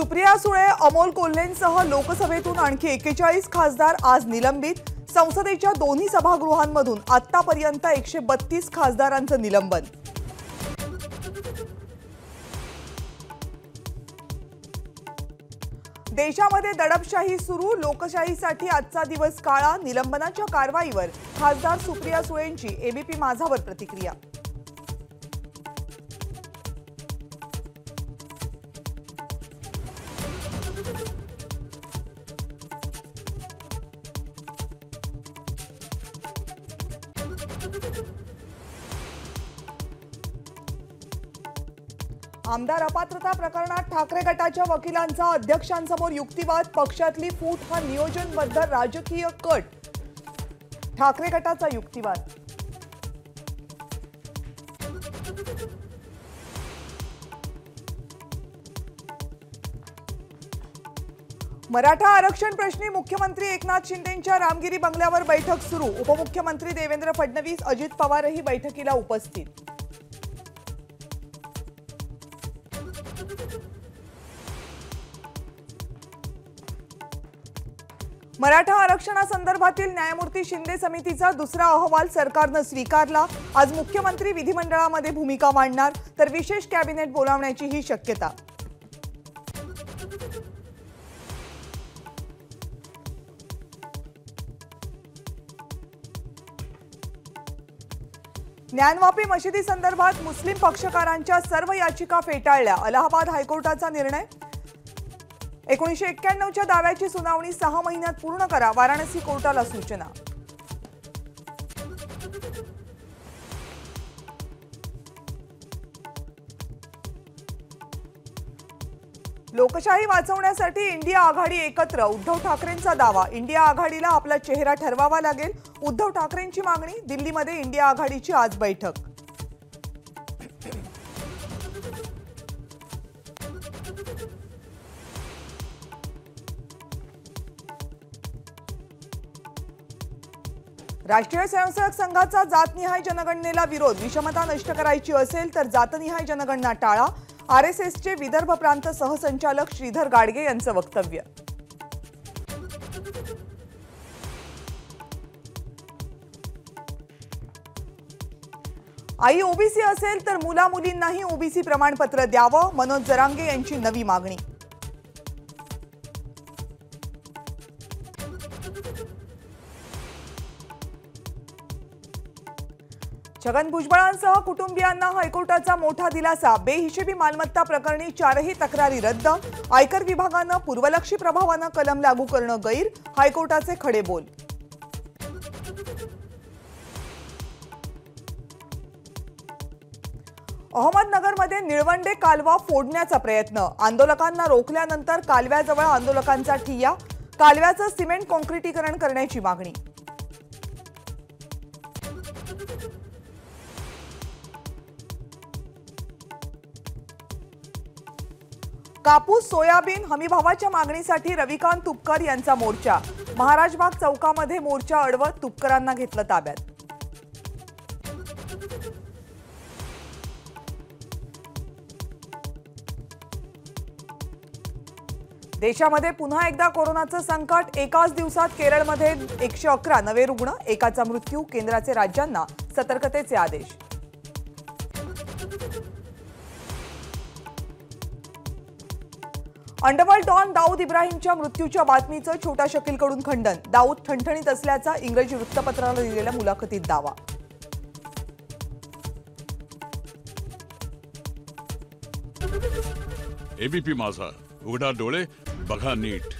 सुप्रिया सुळे, अमोल कोल्हेंसह लोकसभेतून आणखी 41 खासदार आज निलंबित। संसदेच्या दोन्ही सभागृहांमधून आतापर्यंत 132 खासदारांचं निलंबन। देशामध्ये दडपशाही सुरू, लोकशाहीसाठी आजचा दिवस काळा। निलंबनाच्या कारवाईवर खासदार सुप्रिया सुळेंची एबीपी माझावर प्रतिक्रिया। आमदार अपात्रता प्रकरणात ठाकरे गटाच्या वकिलांचा अध्यक्षांसमोर युक्तिवाद। पक्षातली फूट हा नियोजनबद्ध राजकीय कट, ठाकरे गटाचा युक्तिवाद। मराठा आरक्षण प्रश्नी मुख्यमंत्री एकनाथ शिंदेंच्या रामगिरी बंगल्यावर बैठक सुरू। उपमुख्यमंत्री देवेंद्र फडणवीस, अजित पवारही बैठकीला उपस्थित। मराठा आरक्षणासंदर्भातील न्यायमूर्ती शिंदे समितीचा दुसरा अहवाल सरकारने स्वीकारला। आज मुख्यमंत्री विधिमंडळामध्ये भूमिका मांडणार, तर विशेष कॅबिनेट बोलावण्याची ही शक्यता। ज्ञानवापी मशिदी संदर्भात मुस्लिम पक्षकारांच्या सर्व याचिका फेटाळल्या। अलाहाबाद हायकोर्टाचा निर्णय। 1991च्या दाव्याची सुनावणी 6 महिन्यात पूर्ण करा, वाराणसी कोर्टाला सूचना। लोकशाही वाचवण्यासाठी इंडिया आघाडी एकत्र, उद्धव ठाकरेंचा दावा। इंडिया आघाडीला आपला चेहरा ठरवावा लागेल, उद्धव ठाकरेंची मागणी। दिल्लीमध्ये इंडिया आघाडीची आज बैठक। राष्ट्रीय स्वयंसेवक संघाचा जातनिहाय जनगणनेला विरोध। विषमता नष्ट करायची असेल तर जातनिहाय जनगणना टाळा, आरएसएसचे विदर्भ प्रांत सहसंचालक श्रीधर गाडगे यांचं वक्तव्य। आई ओबीसी असेल तर मुला-मुलींनाही ओबीसी प्रमाणपत्र द्यावं, मनोज जरांगे यांची नवी मागणी। छगन भुजबळांसह कुटुंबियांना हायकोर्टाचा मोठा दिलासा। बेहिशेबी मालमत्ता प्रकरणी 4ही तक्रारी रद्द। आयकर विभागानं पूर्वलक्षी प्रभावानं कलम लागू करणं गैर, हायकोर्टाचे खडे बोल। अहमदनगरमध्ये निळवंडे कालवा फोडण्याचा प्रयत्न। आंदोलकांना रोखल्यानंतर कालव्याजवळ आंदोलकांचा ठिय्या। कालव्याचं सिमेंट कॉन्क्रिटीकरण करण्याची मागणी। कापूस, सोयाबीन हमीभावाच्या मागणीसाठी रविकांत तुपकर यांचा मोर्चा। महाराजबाग चौकामध्ये मोर्चा अडवत तुपकरांना घेतलं ताब्यात। देशामध्ये पुन्हा एकदा कोरोनाचं संकट। एकाच दिवसात केरळमध्ये 111 नवे रुग्ण, एकाचा मृत्यू। केंद्राचे राज्यांना सतर्कतेचे आदेश। अंडरवर्ल्ड डॉन दाऊद इब्राहिमच्या मृत्यूच्या बातमीचं छोटा शकीलकडून खंडन। दाऊद ठणठणीत असल्याचा इंग्रजी वृत्तपत्राला दिलेल्या मुलाखतीत दावा। एबीपी माझा, उघडा डोळे बघा नीट।